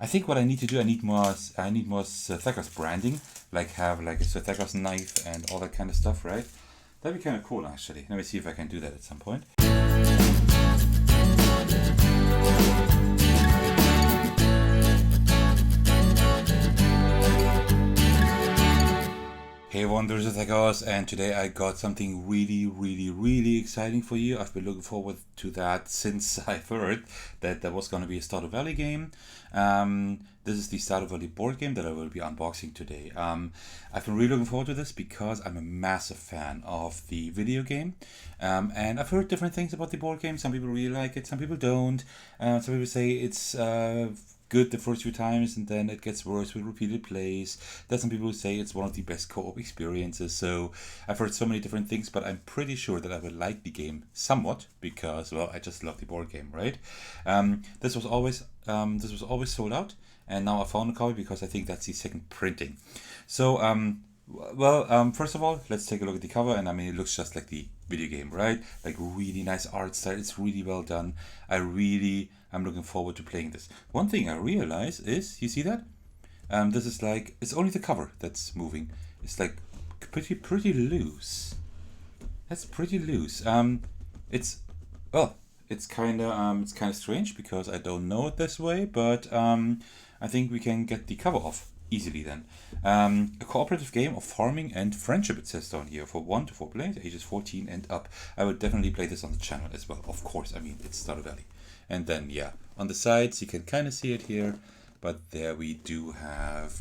I think what I need to do, I need more Sethakos branding, like have like a Sethakos knife and all that kind of stuff, right? That'd be kind of cool, actually. Let me see if I can do that at some point. Hey everyone, there's Sethakos, and today I got something really exciting for you. I've been looking forward to that since I've heard that there was going to be a Stardew Valley game. This is the Stardew Valley board game that I will be unboxing today. I've been really looking forward to this because I'm a massive fan of the video game. And I've heard different things about the board game. Some people really like it, some people don't. Some people say it's good the first few times and then it gets worse with repeated plays. There's some people who say it's one of the best co-op experiences. So I've heard so many different things, but I'm pretty sure that I will like the game somewhat because, well, I just love the board game, right? This was always sold out, and now I found a copy because I think that's the second printing. So first of all, let's take a look at the cover, and I mean, it looks just like the video game, right? Like really nice art style. It's really well done. I'm looking forward to playing this. One thing I realize is, you see that? This is like, it's only the cover that's moving. It's like pretty loose. That's pretty loose. It's kind of strange because I don't know it this way, but I think we can get the cover off easily then. A cooperative game of farming and friendship, it says down here, for 1 to 4 players, ages 14 and up. I would definitely play this on the channel as well, of course. I mean, it's Stardew Valley. And then, yeah, on the sides, you can kind of see it here, but there we do have,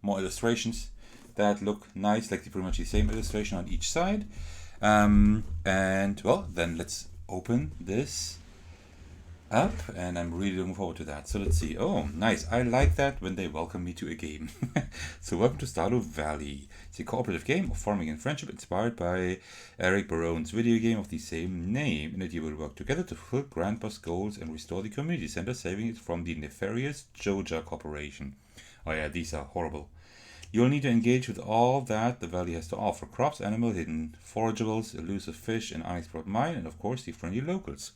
more illustrations that look nice, like pretty much the same illustration on each side. And, well, then let's open this up, and I'm really looking forward to that. So let's see. Oh, nice. I like that when they welcome me to a game. So welcome to Stardew Valley. It's a cooperative game of farming and friendship inspired by Eric Barone's video game of the same name. In it you will work together to fulfill Grand Boss goals and restore the community center, saving it from the nefarious JojaMart Corporation. Oh yeah, these are horrible. You'll need to engage with all that the valley has to offer. Crops, animal, hidden forageables, elusive fish, an unexplored mine, and of course the friendly locals.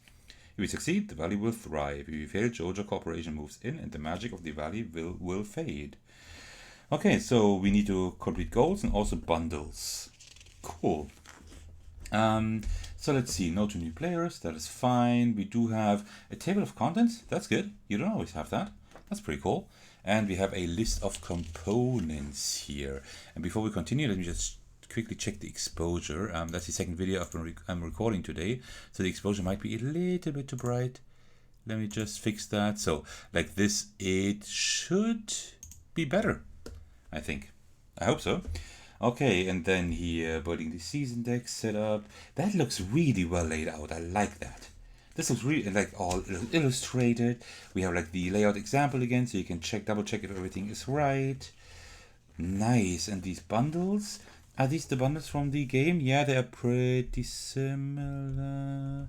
If you succeed, the valley will thrive. If you fail, JojaMart Corporation moves in and the magic of the valley will fade. Okay, so we need to complete goals and also bundles. Cool. So let's see, no to new players, that is fine. We do have a table of contents, that's good. You don't always have that. That's pretty cool. And we have a list of components here. And before we continue, let me just quickly check the exposure. That's the second video I'm recording today, so the exposure might be a little bit too bright. Let me just fix that. So like this, it should be better, I think. I hope so. Okay, and then here, building the season deck setup. That looks really well laid out. I like that. This looks really like all illustrated. We have like the layout example again, so you can double check if everything is right. Nice. And these bundles, are these the bundles from the game? Yeah, they are pretty similar.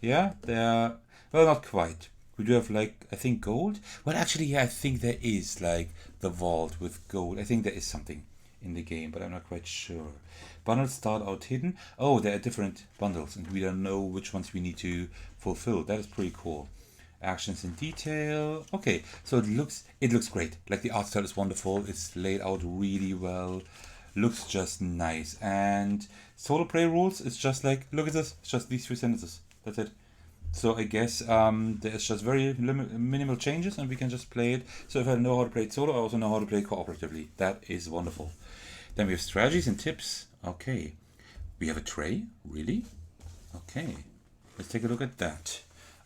Yeah, they are, well, not quite. We do have like, I think, gold. Well, actually, yeah, I think there is like the vault with gold. I think there is something in the game, but I'm not quite sure. Bundles start out hidden. Oh, there are different bundles, and we don't know which ones we need to fulfill. That is pretty cool. Actions in detail. Okay, so it looks great. Like the art style is wonderful. It's laid out really well. Looks just nice. And solo play rules, it's just like, look at this. It's just these 3 sentences. That's it. So I guess there's just very minimal changes, and we can just play it. So if I know how to play it solo, I also know how to play it cooperatively. That is wonderful. Then we have strategies and tips. Okay. We have a tray. Really? Okay. Let's take a look at that.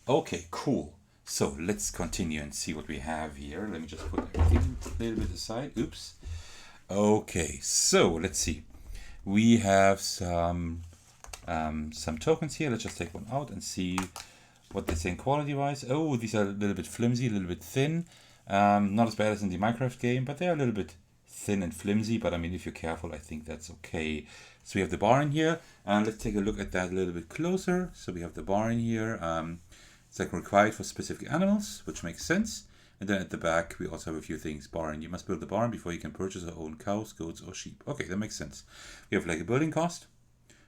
Okay, cool. So let's continue and see what we have here. Let me just put everything a little bit aside. Oops. Okay, so let's see. We have some tokens here. Let's just take one out and see what they're saying quality-wise. Oh, these are a little bit flimsy, a little bit thin. Not as bad as in the Minecraft game, but they're a little bit thin and flimsy. But I mean, if you're careful, I think that's okay. So we have the bar in here, and let's take a look at that a little bit closer. So we have the bar in here. It's like required for specific animals, which makes sense. And then at the back, we also have a few things. Barn. You must build the barn before you can purchase or own cows, goats, or sheep. Okay, that makes sense. We have like a building cost,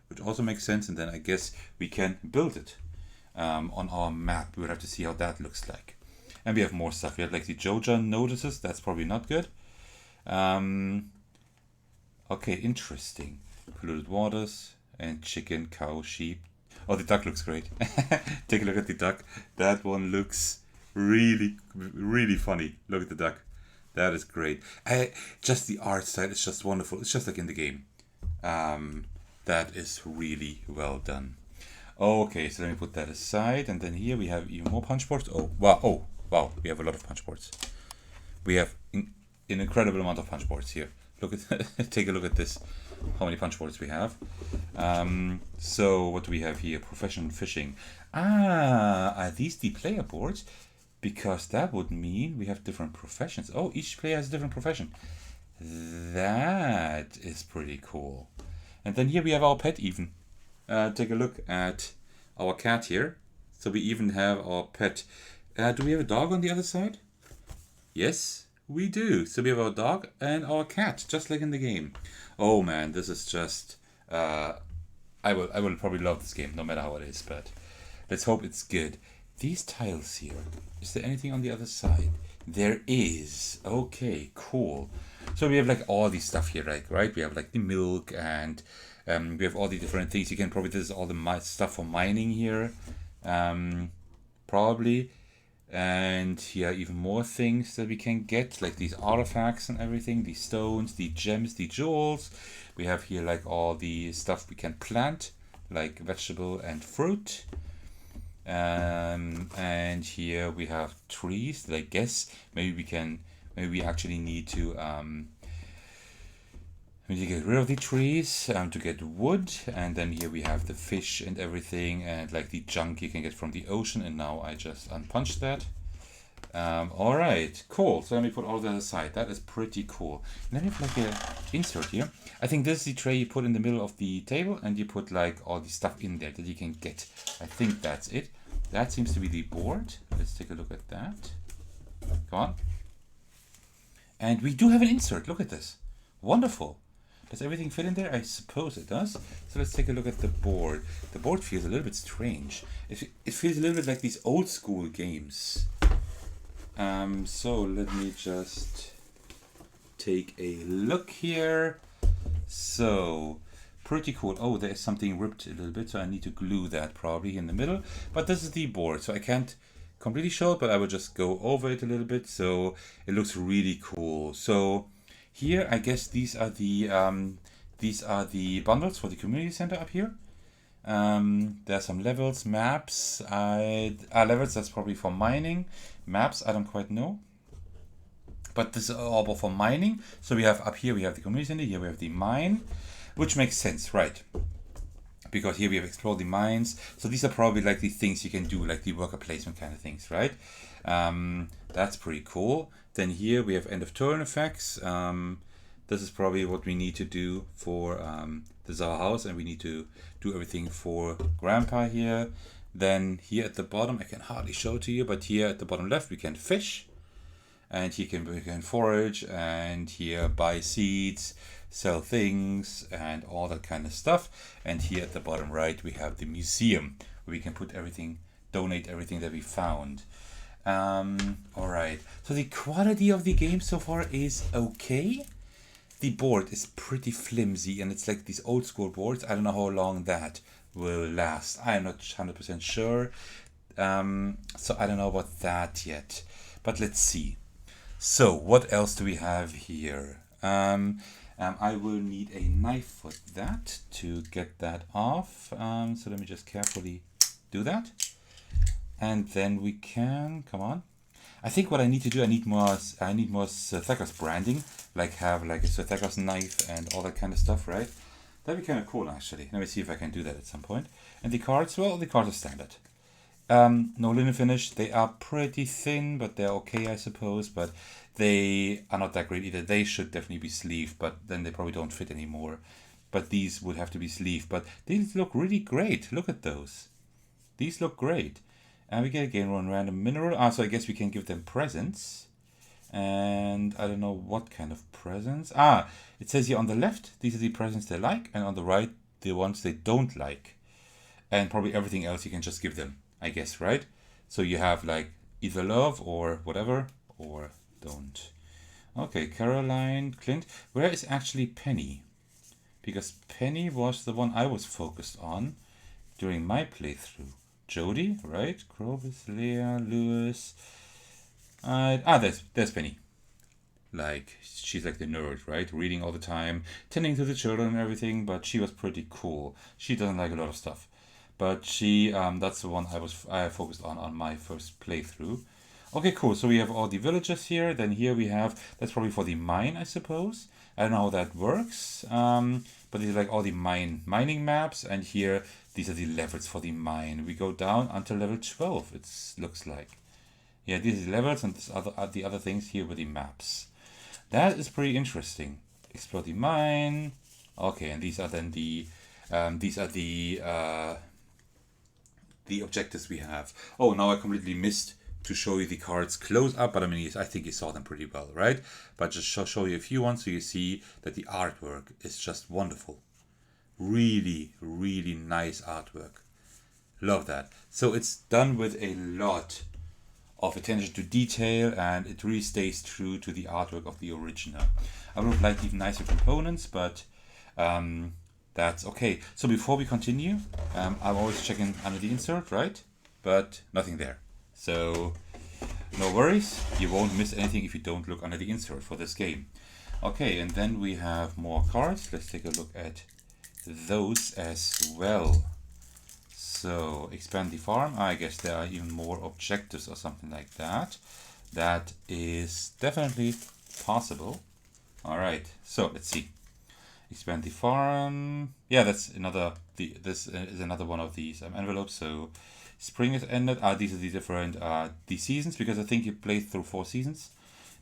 which also makes sense. And then I guess we can build it. on our map. We'll have to see how that looks like. And we have more stuff. We have like the Joja notices. That's probably not good. Okay, interesting. Polluted waters and chicken, cow, sheep. Oh, the duck looks great. Take a look at the duck. That one looks really, really funny. Look at the duck. That is great. Just the art style is just wonderful. It's just like in the game. That is really well done. Okay, so let me put that aside. And then here we have even more punch boards. Oh, wow. Oh, wow. We have a lot of punch boards. We have an incredible amount of punch boards here. Look at, take a look at this. How many punch boards we have. So what do we have here? Professional fishing. Are these the player boards? Because that would mean we have different professions. Oh, each player has a different profession. That is pretty cool. And then here we have our pet even. Take a look at our cat here. So we even have our pet. Do we have a dog on the other side? Yes, we do. So we have our dog and our cat, just like in the game. Oh man, this is just... I will probably love this game, no matter how it is, but let's hope it's good. These tiles here, is there anything on the other side? There is. Okay, cool. So we have like all these stuff here, like, right? We have like the milk and we have all the different things. You can probably, this is all the stuff for mining here. Probably. And here are even more things that we can get, like these artifacts and everything, the stones, the gems, the jewels. We have here like all the stuff we can plant, like vegetable and fruit. And here we have trees that I guess maybe we actually need to get rid of the trees to get wood. And then here we have the fish and everything, and like the junk you can get from the ocean. And now I just unpunched that. All right, cool. So let me put all that aside. That is pretty cool. And then we have like a insert here. I think this is the tray you put in the middle of the table, and you put like all the stuff in there that you can get. I think that's it. That seems to be the board. Let's take a look at that. Come on. And we do have an insert. Look at this. Wonderful. Does everything fit in there? I suppose it does. So let's take a look at the board. The board feels a little bit strange. It feels a little bit like these old school games. So let me just take a look here. So, pretty cool. Oh, there is something ripped a little bit, so I need to glue that probably in the middle. But this is the board, so I can't completely show it, but I will just go over it a little bit. So it looks really cool. So here, I guess these are the bundles for the community center up here. There are some levels, maps. Levels, that's probably for mining. Maps, I don't quite know. But this is all for mining. So we have up here, we have the community center. Here we have the mine, which makes sense, right? Because here we have explored the mines. So these are probably like the things you can do, like the worker placement kind of things, right? That's pretty cool. Then here we have end of turn effects. This is probably what we need to do for this is our house, and we need to do everything for Grandpa here. Then here at the bottom, I can hardly show it to you, but here at the bottom left we can fish, and here we can forage, and here buy seeds, sell things, and all that kind of stuff. And here at the bottom right we have the museum, where we can put everything, donate everything that we found. All right. So the quality of the game so far is okay. The board is pretty flimsy, and it's like these old school boards. I don't know how long that will last. I'm not 100% sure. So I don't know about that yet. But let's see. So what else do we have here? I will need a knife for that to get that off. So let me just carefully do that. And then we can, come on. I think what I need to do, I need more Sir branding, like have like a Sir knife and all that kind of stuff, right? That'd be kind of cool, actually. Let me see if I can do that at some point. And the cards, well, the cards are standard. No linen finish. They are pretty thin, but they're okay, I suppose. But they are not that great either. They should definitely be sleeved, but then they probably don't fit anymore. But these would have to be sleeved. But these look really great. Look at those. These look great. And we get again one random mineral. So I guess we can give them presents. And I don't know what kind of presents. It says here on the left, these are the presents they like. And on the right, the ones they don't like. And probably everything else you can just give them. I guess, right? So you have like either love or whatever, or don't. Okay, Caroline, Clint. Where is actually Penny? Because Penny was the one I was focused on during my playthrough. Jody, right? Clovis, Leah, Lewis. There's Penny. Like, she's like the nerd, right? Reading all the time, tending to the children and everything, but she was pretty cool. She doesn't like a lot of stuff. But that's the one I focused on my first playthrough. Okay, cool. So we have all the villages here. Then here we have, that's probably for the mine, I suppose. I don't know how that works. But these are like all the mining maps. And here, these are the levels for the mine. We go down until level 12, it looks like. Yeah, these are the levels, and the other things here were the maps. That is pretty interesting. Explore the mine. Okay, and these are then the objectives we have. Oh, now I completely missed to show you the cards close up, but I mean, I think you saw them pretty well, right? But just show you a few ones so you see that the artwork is just wonderful. Really, really nice artwork. Love that. So it's done with a lot of attention to detail, and it really stays true to the artwork of the original. I would have liked even nicer components, but that's okay. So before we continue, I'm always checking under the insert, right? But nothing there. So no worries, you won't miss anything if you don't look under the insert for this game. Okay, and then we have more cards. Let's take a look at those as well. So expand the farm. I guess there are even more objectives or something like that. That is definitely possible. All right, so let's see. Expand the farm. Yeah, that's another. This is another one of these envelopes. So spring is ended. These are the different the seasons, because I think you play through 4 seasons.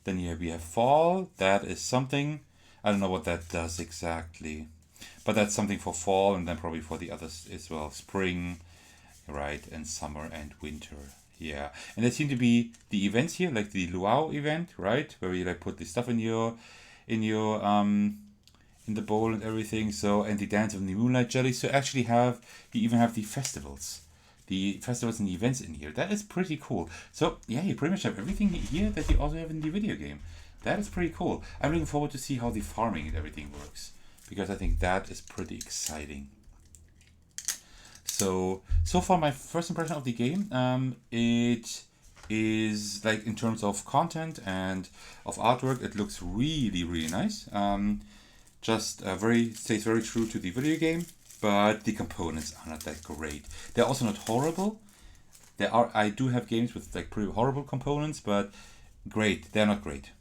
Then here we have fall. That is something. I don't know what that does exactly, but that's something for fall, and then probably for the others as well. Spring, right, and summer and winter. Yeah, and there seem to be the events here, like the luau event, right, where you like put the stuff in your in the bowl and everything. So, and the dance of the moonlight jelly. So actually you even have the festivals and the events in here. That is pretty cool. So yeah, you pretty much have everything here that you also have in the video game. That is pretty cool. I'm looking forward to see how the farming and everything works, because I think that is pretty exciting. So far my first impression of the game, it is like, in terms of content and of artwork, it looks really, really nice. Stays very true to the video game, but the components are not that great. They're also not horrible. I do have games with like pretty horrible components, but they're not great.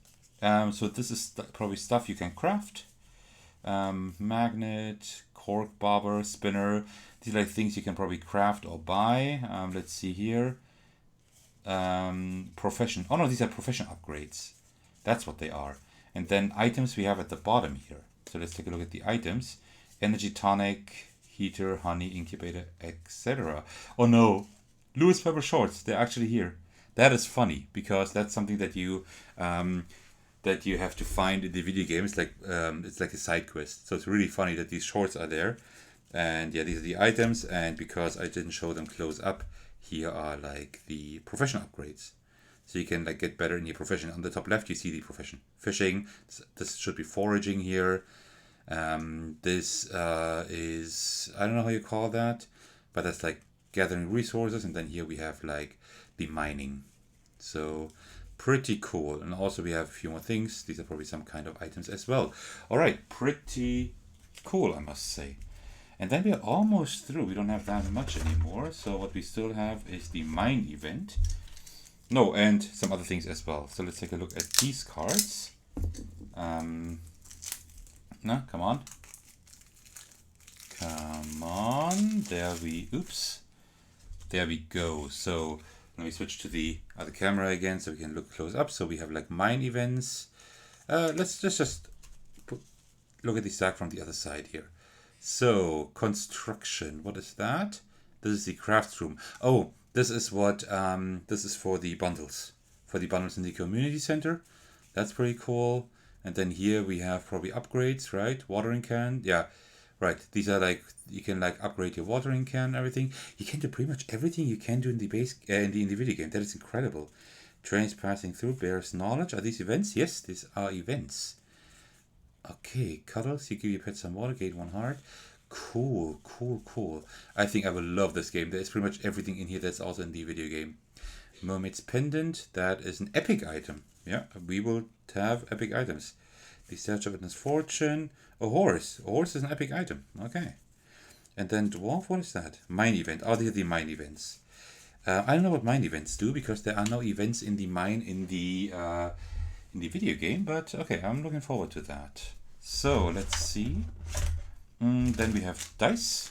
So this is probably stuff you can craft. Magnet, cork bobber, spinner. These are like things you can probably craft or buy. Let's see here. Profession. Oh no, these are profession upgrades. That's what they are. And then items we have at the bottom here. So let's take a look at the items. Energy tonic, heater, honey, incubator, etc. Oh no, Lewis Pepper shorts. They're actually here. That is funny, because that's something that you have to find in the video game. It's like a side quest. So it's really funny that these shorts are there. And yeah, these are the items. And because I didn't show them close up, here are like the profession upgrades. So you can like get better in your profession. On the top left, you see the profession. Fishing. This should be foraging here. This is, I don't know how you call that, but that's like gathering resources. And then here we have like the mining. So pretty cool. And also we have a few more things. These are probably some kind of items as well. All right, pretty cool, I must say. And then we are almost through. We don't have that much anymore. So what we still have is the mine event. No, and some other things as well. So let's take a look at these cards. No, come on. Come on. There we go. So let me switch to the other camera again so we can look close up. So we have like mine events. Let's just look at the stack from the other side here. So construction, what is that? This is the crafts room. Oh, this is what this is for the bundles. For the bundles in the community center. That's pretty cool. And then here we have probably upgrades, right? Watering can. Yeah. Right, these are like, you can like upgrade your watering can and everything. You can do pretty much everything you can do in the base in the video game. That is incredible. Trains passing through bears knowledge. Are these events? Yes, these are events. Okay, cuddles. You give your pet some water, gain 1 heart. Cool, cool, cool. I think I will love this game. There's pretty much everything in here that's also in the video game. Mermaid's pendant. That is an epic item. Yeah, we will have epic items. The search of witness fortune. A horse. A horse is an epic item. Okay. And then dwarf. What is that? Mine event. Oh, these are the mine events. I don't know what mine events do because there are no events in the mine in the video game. But okay, I'm looking forward to that. So let's see. Then we have dice.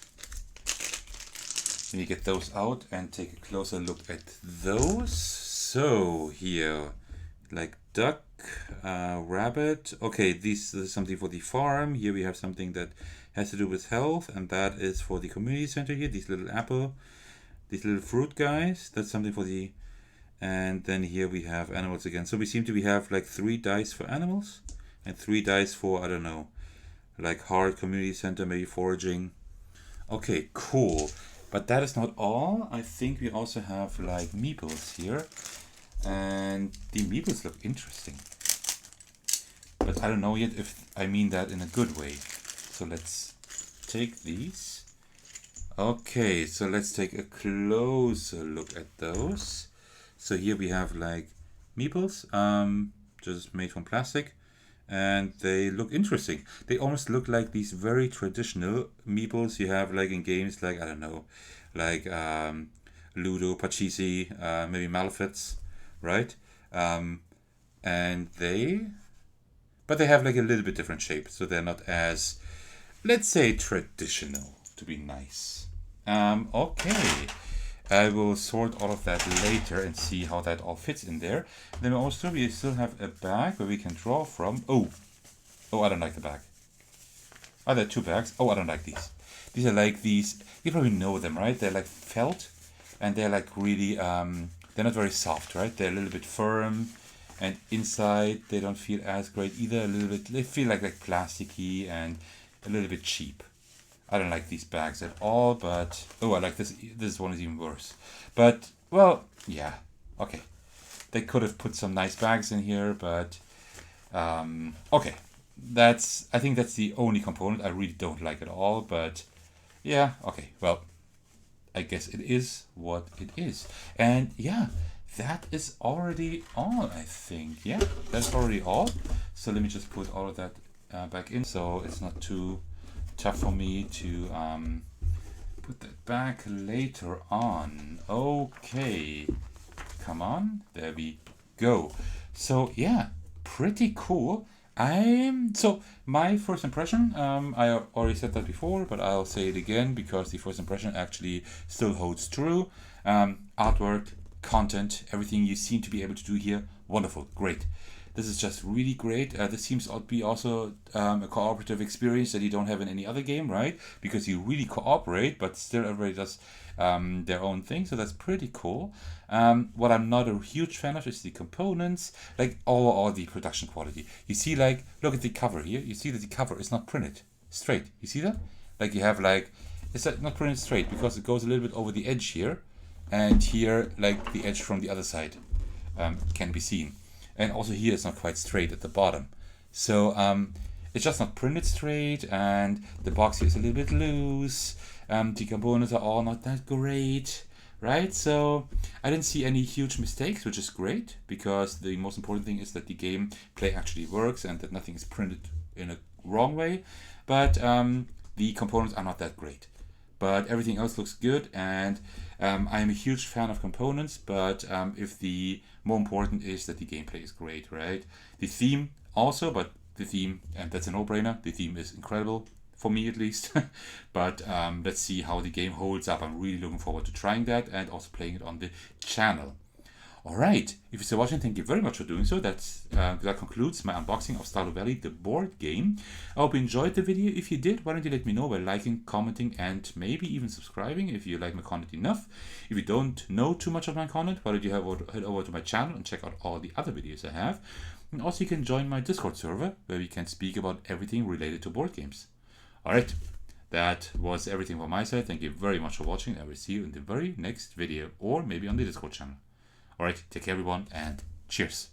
Let me get those out and take a closer look at those. So here, like duck, rabbit. Okay, this is something for the farm. Here we have something that has to do with health, and that is for the community center here. These little apple, these little fruit guys. That's something for the. And then here we have animals again. So we seem to have like 3 dice for animals and 3 dice for, I don't know, like hard community center, maybe foraging. Okay, cool. But that is not all. I think we also have like meeples here. And the meeples look interesting. But I don't know yet if I mean that in a good way. So let's take these. Okay, so let's take a closer look at those. So here we have like meeples, just made from plastic. And they look interesting. They almost look like these very traditional meeples you have like in games like, I don't know, like Ludo, Pachisi, maybe Malefits, right? And but they have like a little bit different shape, so they're not as, let's say, traditional, to be nice. Okay. I will sort all of that later and see how that all fits in there. Then also we still have a bag where we can draw from. Oh, I don't like the bag. Oh, there are 2 bags. Oh, I don't like these. These are like these, you probably know them, right? They're like felt, and they're like really, they're not very soft, right? They're a little bit firm, and inside they don't feel as great either. A little bit, they feel like plasticky and a little bit cheap. I don't like these bags at all, but oh, I like this. This one is even worse. But well, yeah, okay. They could have put some nice bags in here, but okay. I think that's the only component I really don't like at all. But yeah, okay. Well, I guess it is what it is, and yeah, that is already all. I think yeah, that's already all. So let me just put all of that back in, so it's not too tough for me to put that back later on. Okay, come on, there we go. So yeah, pretty cool. So my first impression, I already said that before, but I'll say it again because the first impression actually still holds true. Artwork, content, everything you seem to be able to do here, wonderful, great. This is just really great. This seems to be also a cooperative experience that you don't have in any other game, right? Because you really cooperate, but still everybody does their own thing. So that's pretty cool. What I'm not a huge fan of is the components, like all the production quality. You see, like, look at the cover here. You see that the cover is not printed straight. You see that? Like you have like, it's not printed straight because it goes a little bit over the edge here. And here, like the edge from the other side can be seen. And also here it's not quite straight at the bottom. So it's just not printed straight, and the box here is a little bit loose. The components are all not that great, right? So I didn't see any huge mistakes, which is great, because the most important thing is that the gameplay actually works and that nothing is printed in a wrong way. But the components are not that great. But everything else looks good, and I'm a huge fan of components, but if the more important is that the gameplay is great, right? The theme also, but the theme, and that's a no-brainer, the theme is incredible, for me at least. But let's see how the game holds up. I'm really looking forward to trying that and also playing it on the channel. Alright, if you're still watching, thank you very much for doing so. That concludes my unboxing of Stardew Valley, the board game. I hope you enjoyed the video. If you did, why don't you let me know by liking, commenting, and maybe even subscribing if you like my content enough. If you don't know too much of my content, why don't you head over to my channel and check out all the other videos I have. And also you can join my Discord server, where we can speak about everything related to board games. Alright, that was everything from my side. Thank you very much for watching. I will see you in the very next video, or maybe on the Discord channel. Alright, take care everyone, and cheers.